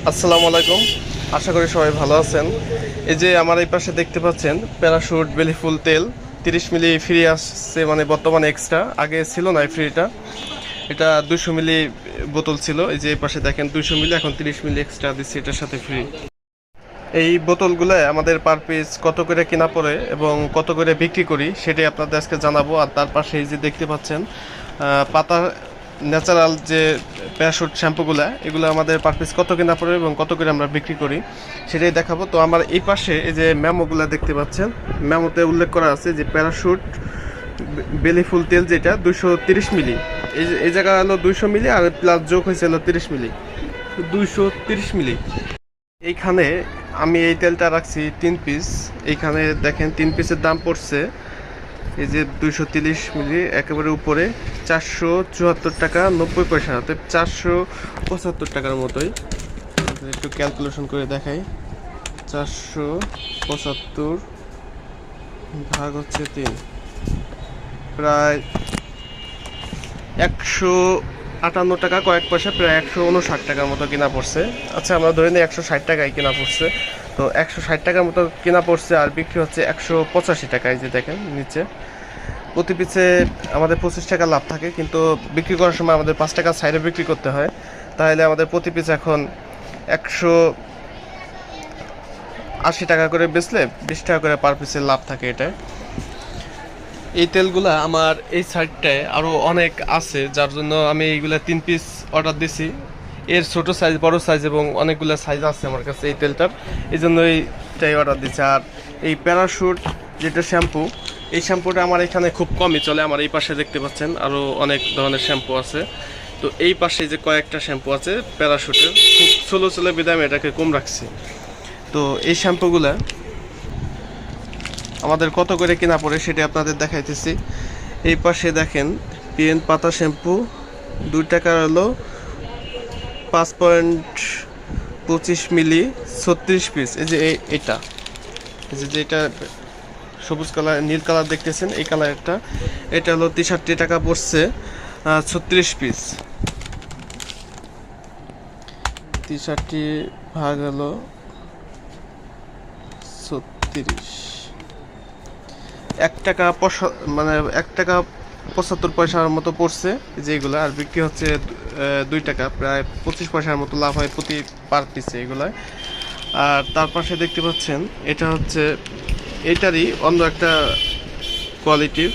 আসসালামু আলাইকুম। আশা করি সবাই ভালো আছেন। এই যে আমার এই পাশে দেখতে পাচ্ছেন প্যারাশুট বেলি ফুল তেল 30 মিলি ফ্রি আসছে, মানে বর্তমানে এক্সট্রা, আগে ছিল না এই ফ্রিটা। এটা 200 মিলি বোতল ছিল, এই যে এই পাশে দেখেন 200 মিলি, এখন 30 মিলি এক্সট্রা দিচ্ছে এটার সাথে ফ্রি। এই বোতলগুলো আমাদের পার পিস কত করে কেনা পড়ে এবং কত করে বিক্রি করি সেটাই আপনাদের আজকে জানাবো। আর তার পাশে এই যে দেখতে পাচ্ছেন পাতা ন্যাচারাল যে প্যারাশুট শ্যাম্পুগুলো, এগুলো আমাদের পার পিস কত কেনা পড়ে এবং কত করে আমরা বিক্রি করি সেটাই দেখাবো। তো আমার এই পাশে এই যে মেমোগুলো দেখতে পাচ্ছেন, মেমোতে উল্লেখ করা আছে যে প্যারাশুট বেলি ফুল তেল যেটা 230 মিলি, এই জায়গা হলো 200 মিলি আর প্লাস যোগ হয়েছে হলো 30 মিলি, 230 মিলি। এইখানে আমি এই তেলটা রাখছি 3 পিস। এইখানে দেখেন 3 পিসের দাম পড়ছে এই যে 230 মিলি একেবারে উপরে 474 টাকা 90 পয়সা, হাতে 475 টাকার মতোই। একটু ক্যালকুলেশন করে দেখাই, 475 ভাগ হচ্ছে 3, প্রায় 158 টাকা কয়েক পয়সা, প্রায় 159 টাকার মতো কিনা পড়ছে। আচ্ছা, আমরা ধরে নিই 160 টাকায় কিনা পড়ছে। তো 160 টাকার মতো কিনা পড়ছে আর বিক্রি হচ্ছে 185 টাকায়। যে দেখেন নিচে প্রতি পিসে আমাদের 25 টাকা লাভ থাকে, কিন্তু বিক্রি করার সময় আমাদের 5 টাকা সাইডে বিক্রি করতে হয়। তাহলে আমাদের প্রতি পিস এখন 180 টাকা করে বেচলে 20 টাকা করে পার পিসে লাভ থাকে এটায়। এই তেলগুলা আমার এই সাইডটায় আরও অনেক আছে, যার জন্য আমি এইগুলা 3 পিস অর্ডার দিছি। এর ছোট সাইজ, বড় সাইজ এবং অনেকগুলো সাইজ আছে আমার কাছে এই তেলটার, এই জন্য এইটাই অর্ডার দিচ্ছি। আর এই প্যারাশুট যেটা শ্যাম্পু, এই শ্যাম্পুটা আমার এখানে খুব কমই চলে। আমার এই পাশে দেখতে পাচ্ছেন আরও অনেক ধরনের শ্যাম্পু আছে। তো এই পাশে যে কয়েকটা শ্যাম্পু আছে প্যারাশুটের, খুব স্লো চলে বিদায় আমি এটাকে কম রাখছি। তো এই শ্যাম্পুগুলা আমাদের কত করে কেনা পড়ে সেটা আপনাদের দেখাইতেছি। এই পাশে দেখেন পিএন পাতা শ্যাম্পু 2 টাকা হলো 5.25 মিলি 36 পিস। এই যে এটা, এই যে যেটা সবুজ কালার নীল কালার দেখতেছেন, এই কালারটা, এটা হলো 63 টাকা পড়ছে 36 পিস। 63 ভাগ হলো 36, 1 টাকা মানে 1 টাকা 75 পয়সার মতো পড়ছে যেগুলো, আর বিক্রি হচ্ছে 2 টাকা, প্রায় 25 পয়সার মতো লাভ হয় প্রতি পার পিসে এগুলায়। আর তার পাশে দেখতে পাচ্ছেন এটা হচ্ছে এটারই অন্য একটা কোয়ালিটির,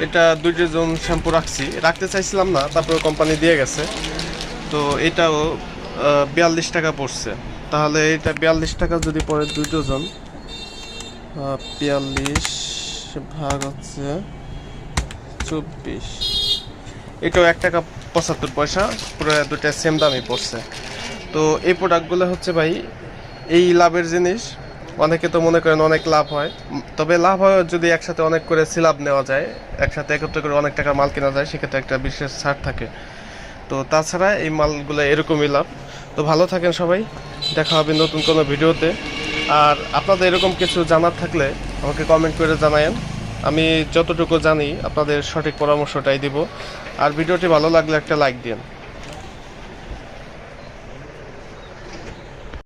এটা 2 ডজন শ্যাম্পু রাখতে চাইছিলাম না, তারপরে কোম্পানি দিয়ে গেছে। তো এটাও 42 টাকা পড়ছে। তাহলে এটা 42 টাকা যদি পড়ে 2 ডজন, 42 ভাগ হচ্ছে 24, এটাও 1 টাকা 75 পয়সা, পুরো দুটা সেম দামই পড়ছে। তো এই প্রোডাক্টগুলো হচ্ছে ভাই এই লাভের জিনিস। অনেকে তো মনে করেন অনেক লাভ হয়, তবে লাভ হয় যদি একসাথে অনেক করে সিলাব নেওয়া যায়, একসাথে একত্রে করে অনেক টাকা মাল কেনা যায়, সেক্ষেত্রে একটা বিশেষ ছাড় থাকে। তো তাছাড়া এই মালগুলো এরকমই লাভ। তো ভালো থাকেন সবাই, দেখা হবে নতুন কোনো ভিডিওতে। আর আপনাদের এরকম কিছু জানার থাকলে আমাকে কমেন্ট করে জানায়েন, আমি যতটুকু জানি আপনাদের সঠিক পরামর্শটাই দিব। আর ভিডিওটি ভালো লাগলে একটা লাইক দিন।